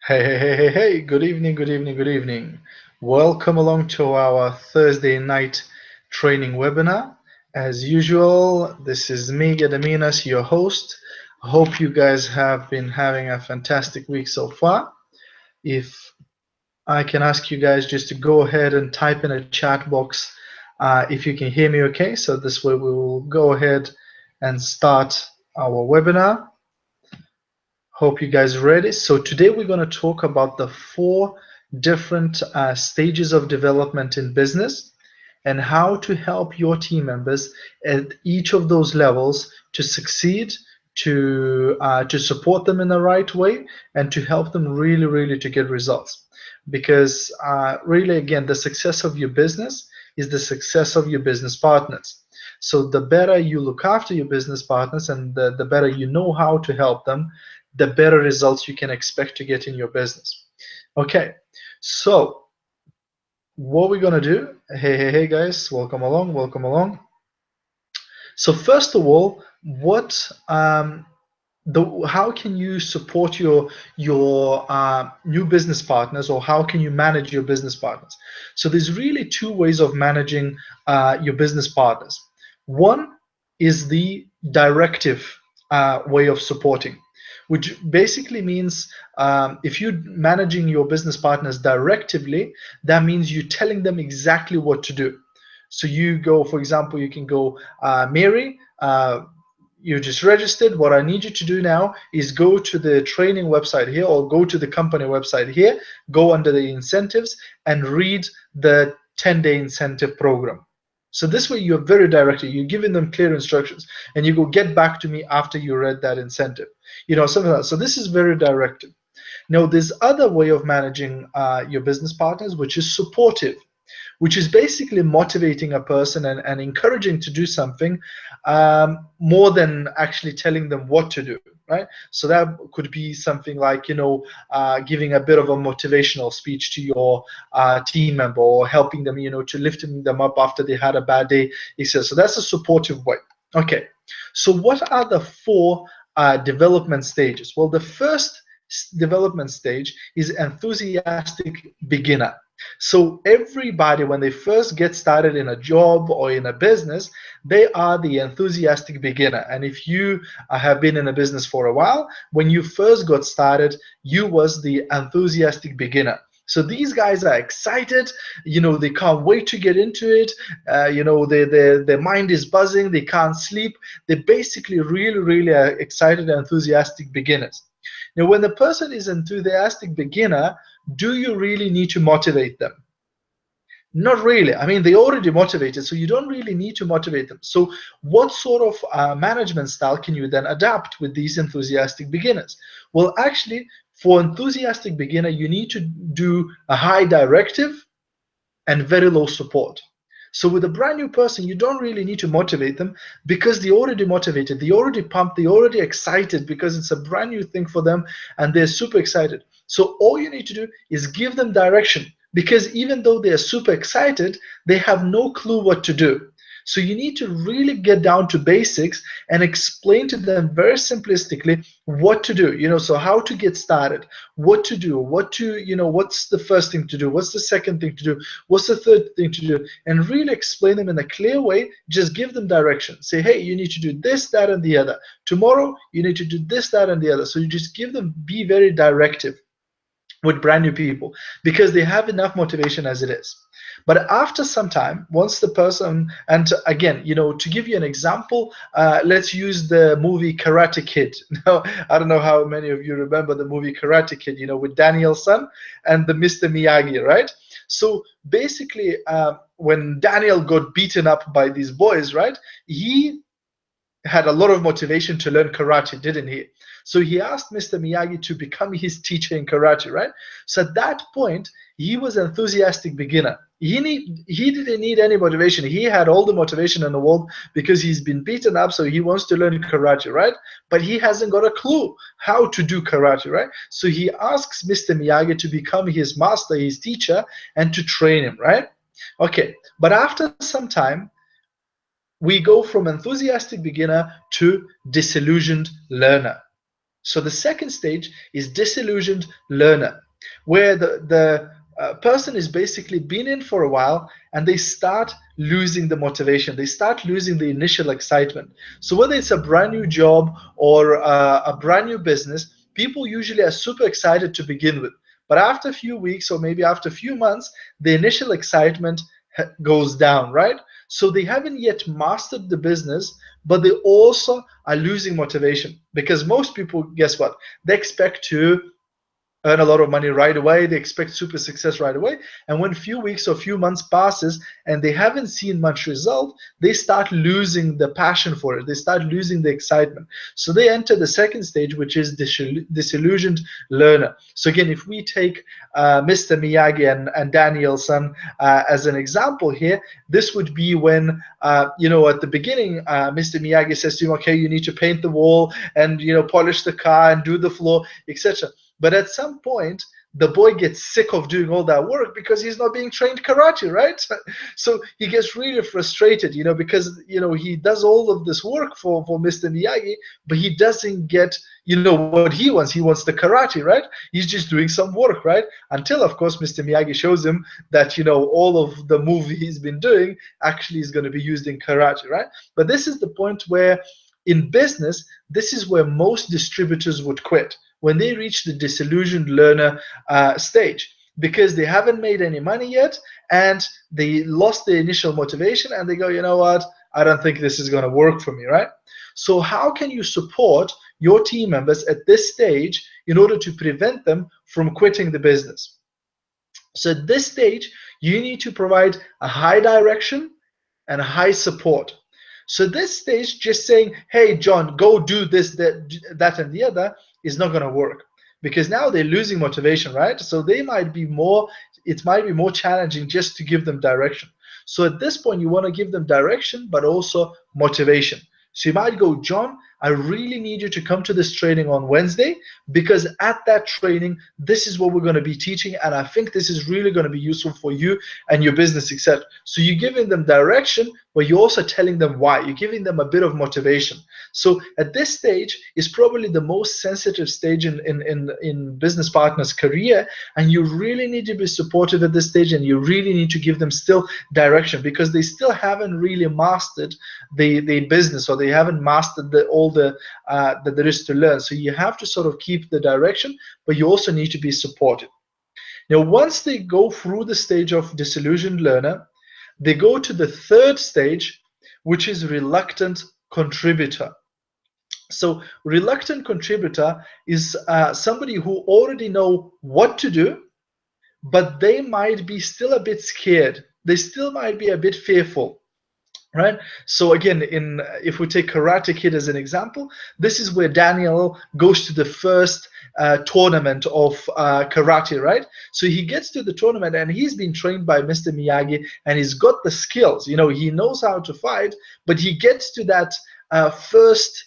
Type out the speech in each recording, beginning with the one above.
Hey, good evening, good evening, good evening. Welcome along to our Thursday night training webinar. As usual, this is me, Gediminas, your host. I hope you guys have been having a fantastic week so far. If I can ask you guys just to go ahead and type in a chat box if you can hear me okay. So this way we will go ahead and start our webinar. Hope you guys are ready. So today we're going to talk about the four different stages of development in business and how to help your team members at each of those levels to succeed, to support them in the right way, and to help them really to get results. Because really, again, the success of your business is the success of your business partners. So the better you look after your business partners and the better you know how to help them, the better results you can expect to get in your business. Okay, so what we're gonna do, hey guys, welcome along, welcome along. So first of all, how can you support your new business partners, or how can you manage your business partners? So there's really two ways of managing your business partners. One is the directive way of supporting, which basically means if you're managing your business partners directively, that means you're telling them exactly what to do. So you go, for example, you can go, Mary, you just registered. What I need you to do now is go to the training website here, or go to the company website here, go under the incentives and read the 10-day incentive program. So this way you're very direct, you're giving them clear instructions, and you go get back to me after you read that incentive, something like that. So this is very directive. Now there's other way of managing your business partners, which is supportive, which is basically motivating a person and encouraging to do something more than actually telling them what to do, right? So that could be something like, giving a bit of a motivational speech to your team member, or helping them, to lifting them up after they had a bad day, etc. So that's a supportive way. Okay, so what are the four development stages? Well, the first development stage is enthusiastic beginner. So everybody, when they first get started in a job or in a business, they are the enthusiastic beginner. And if you have been in a business for a while, when you first got started, you was the enthusiastic beginner. So these guys are excited, they can't wait to get into it. Their mind is buzzing, they can't sleep. They're basically really are excited and enthusiastic beginners. Now, when the person is enthusiastic beginner, do you really need to motivate them? Not really. I mean, they already motivated, so you don't really need to motivate them. So what sort of management style can you then adapt with these enthusiastic beginners? Well, actually, for enthusiastic beginner, you need to do a high directive and very low support. So with a brand new person, you don't really need to motivate them, because they're already motivated, they're already pumped, they're already excited, because it's a brand new thing for them and they're super excited. So all you need to do is give them direction, because even though they're super excited, they have no clue what to do. So you need to really get down to basics and explain to them very simplistically what to do, so how to get started, what to do, what's the first thing to do, what's the second thing to do, what's the third thing to do, and really explain them in a clear way. Just give them direction. Say, hey, you need to do this, that, and the other. Tomorrow, you need to do this, that, and the other. So you just give them, be very directive with brand new people, because they have enough motivation as it is. But after some time, once the person, and again, to give you an example, let's use the movie Karate Kid. Now, I don't know how many of you remember the movie Karate Kid, with Daniel San and the Mr. Miyagi, right? So basically, when Daniel got beaten up by these boys, right, he had a lot of motivation to learn karate, didn't he? So he asked Mr. Miyagi to become his teacher in karate, right? So at that point, he was an enthusiastic beginner. He didn't need any motivation. He had all the motivation in the world, because he's been beaten up, so he wants to learn karate, right? But he hasn't got a clue how to do karate, right? So he asks Mr. Miyagi to become his master, his teacher, and to train him, right? Okay, but after some time, we go from enthusiastic beginner to disillusioned learner. So the second stage is disillusioned learner, where the person is basically been in for a while and they start losing the motivation. They start losing the initial excitement. So whether it's a brand new job or a brand new business, people usually are super excited to begin with. But after a few weeks or maybe after a few months, the initial excitement goes down, right? So they haven't yet mastered the business, but they also are losing motivation because most people, guess what? They expect to earn a lot of money right away. They expect super success right away. And when a few weeks or few months passes and they haven't seen much result, they start losing the passion for it. They start losing the excitement. So they enter the second stage, which is disillusioned learner. So again, if we take Mr. Miyagi and Daniel-san as an example here, this would be when, at the beginning, Mr. Miyagi says to him, okay, you need to paint the wall and, polish the car and do the floor, etc. But at some point, the boy gets sick of doing all that work because he's not being trained karate, right? So he gets really frustrated, because, he does all of this work for Mr. Miyagi, but he doesn't get, what he wants. He wants the karate, right? He's just doing some work, right? Until, of course, Mr. Miyagi shows him that, all of the move he's been doing actually is going to be used in karate, right? But this is the point where in business, this is where most distributors would quit when they reach the disillusioned learner stage, because they haven't made any money yet and they lost the initial motivation and they go, you know what, I don't think this is going to work for me, right? So how can you support your team members at this stage in order to prevent them from quitting the business? So at this stage, you need to provide a high direction and a high support. So this stage, just saying, hey, John, go do this, that, and the other, is not going to work, because now they're losing motivation, right? So it might be more challenging just to give them direction. So at this point, you want to give them direction, but also motivation. So you might go, John, I really need you to come to this training on Wednesday, because at that training, this is what we're going to be teaching, and I think this is really going to be useful for you and your business, etc. So you're giving them direction, but you're also telling them why. You're giving them a bit of motivation. So at this stage is probably the most sensitive stage in business partner's career, and you really need to be supportive at this stage, and you really need to give them still direction, because they still haven't really mastered the business, or they haven't mastered all that there is to learn. So you have to sort of keep the direction, but you also need to be supportive. Now, once they go through the stage of disillusioned learner, they go to the third stage, which is reluctant contributor. So reluctant contributor is somebody who already know what to do, but they might be still a bit scared. They still might be a bit fearful. Right. So again, if we take Karate Kid as an example, this is where Daniel goes to the first tournament of karate, right? So he gets to the tournament and he's been trained by Mr. Miyagi and he's got the skills. He knows how to fight, but he gets to that first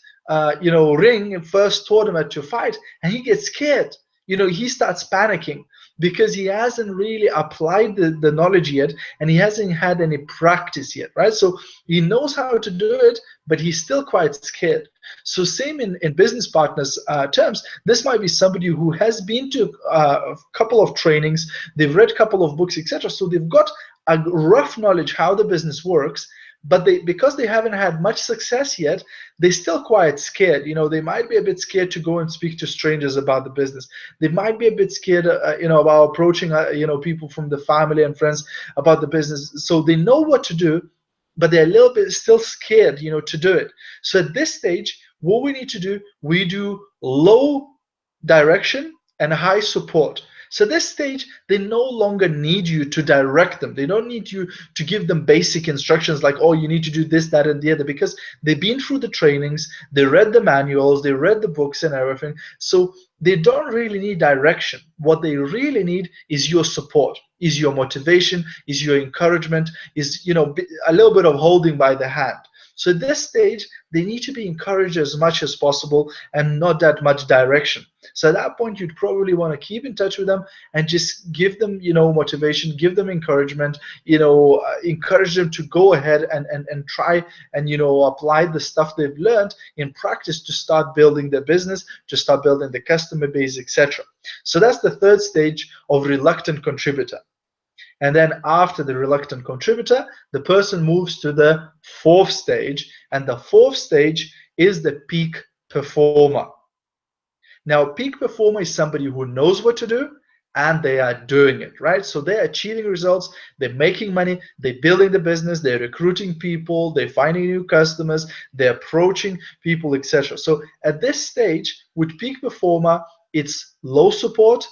first tournament to fight, and he gets scared. He starts panicking because he hasn't really applied the knowledge yet, and he hasn't had any practice yet, right? So he knows how to do it, but he's still quite scared. So same in business partners terms, this might be somebody who has been to a couple of trainings, they've read a couple of books, etc. So they've got a rough knowledge how the business works, but because they haven't had much success yet, they're still quite scared. They might be a bit scared to go and speak to strangers about the business. They might be a bit scared, about approaching, people from the family and friends about the business. So they know what to do, but they're a little bit still scared, to do it. So at this stage, what we need to do, we do low direction and high support. So this stage, they no longer need you to direct them. They don't need you to give them basic instructions like, oh, you need to do this, that, and the other, because they've been through the trainings, they read the manuals, they read the books and everything. So they don't really need direction. What they really need is your support, is your motivation, is your encouragement, is, a little bit of holding by the hand. So at this stage, they need to be encouraged as much as possible and not that much direction. So at that point, you'd probably want to keep in touch with them and just give them, motivation, give them encouragement, encourage them to go ahead and try and, apply the stuff they've learned in practice to start building their business, to start building the customer base, etc. So that's the third stage of reluctant contributor. And then after the reluctant contributor, the person moves to the fourth stage, and the fourth stage is the peak performer. Now, peak performer is somebody who knows what to do and they are doing it, right? So they're achieving results, they're making money, they're building the business, they're recruiting people, they're finding new customers, they're approaching people, etc. So at this stage, with peak performer, it's low support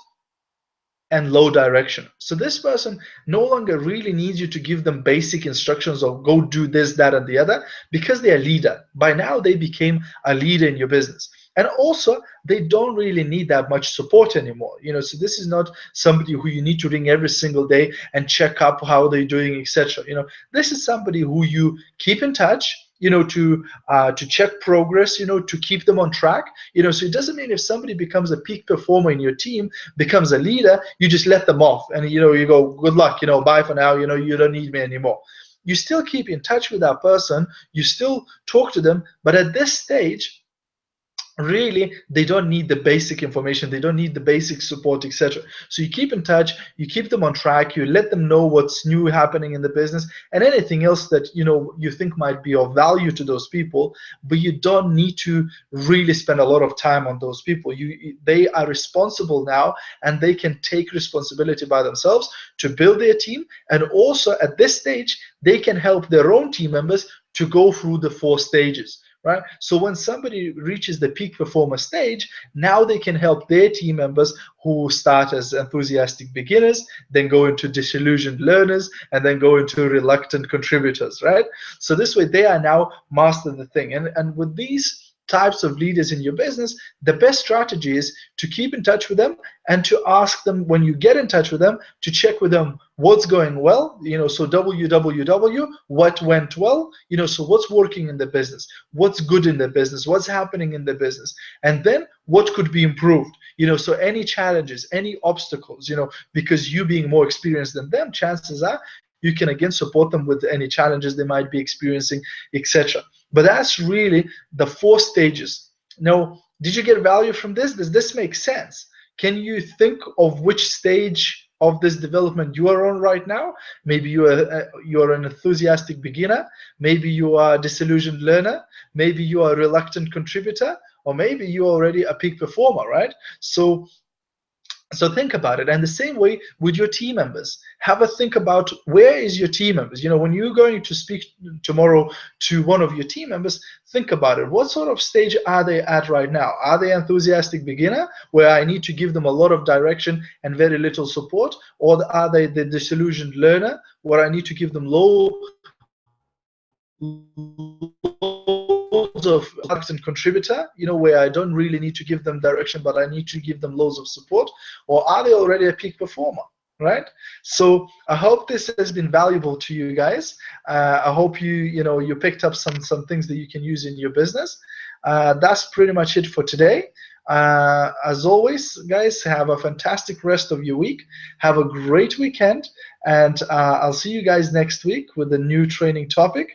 and low direction. So this person no longer really needs you to give them basic instructions of go do this, that, and the other, because they're a leader. By now, they became a leader in your business. And also, they don't really need that much support anymore. So this is not somebody who you need to ring every single day and check up how they're doing, etc. This is somebody who you keep in touch, to check progress, to keep them on track. So it doesn't mean if somebody becomes a peak performer in your team, becomes a leader, you just let them off and you go, good luck, bye for now, you don't need me anymore. You still keep in touch with that person, you still talk to them, but at this stage, really, they don't need the basic information, they don't need the basic support, etc. So you keep in touch, you keep them on track, you let them know what's new happening in the business and anything else that you think might be of value to those people, but you don't need to really spend a lot of time on those people. They are responsible now, and they can take responsibility by themselves to build their team, and also at this stage they can help their own team members to go through the 4 stages. Right? So when somebody reaches the peak performer stage, now they can help their team members who start as enthusiastic beginners, then go into disillusioned learners, and then go into reluctant contributors, right? So this way they are now master the thing. And with these types of leaders in your business, the best strategy is to keep in touch with them and to ask them, when you get in touch with them, to check with them what's going well, so www, what went well, so what's working in the business, what's good in the business, what's happening in the business, and then what could be improved, so any challenges, any obstacles, because you being more experienced than them, chances are you can again support them with any challenges they might be experiencing, etc. But that's really the 4 stages. Now, did you get value from this? Does this make sense? Can you think of which stage of this development you are on right now? Maybe you are an enthusiastic beginner, maybe you are a disillusioned learner, maybe you are a reluctant contributor, or maybe you're already a peak performer, right? So think about it. And the same way with your team members, have a think about where is your team members. When you're going to speak tomorrow to one of your team members, think about it. What sort of stage are they at right now? Are they enthusiastic beginner, where I need to give them a lot of direction and very little support? Or are they the disillusioned learner, where I need to give them loads of reluctant contributor, where I don't really need to give them direction, but I need to give them loads of support? Or are they already a peak performer, right? So I hope this has been valuable to you guys. I hope you picked up some things that you can use in your business. That's pretty much it for today. As always, guys, have a fantastic rest of your week. Have a great weekend, and I'll see you guys next week with a new training topic.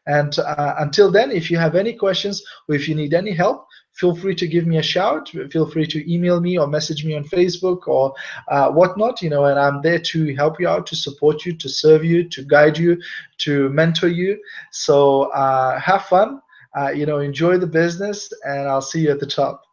And until then, if you have any questions or if you need any help, feel free to give me a shout. Feel free to email me or message me on Facebook or whatnot, and I'm there to help you out, to support you, to serve you, to guide you, to mentor you. So have fun, enjoy the business, and I'll see you at the top.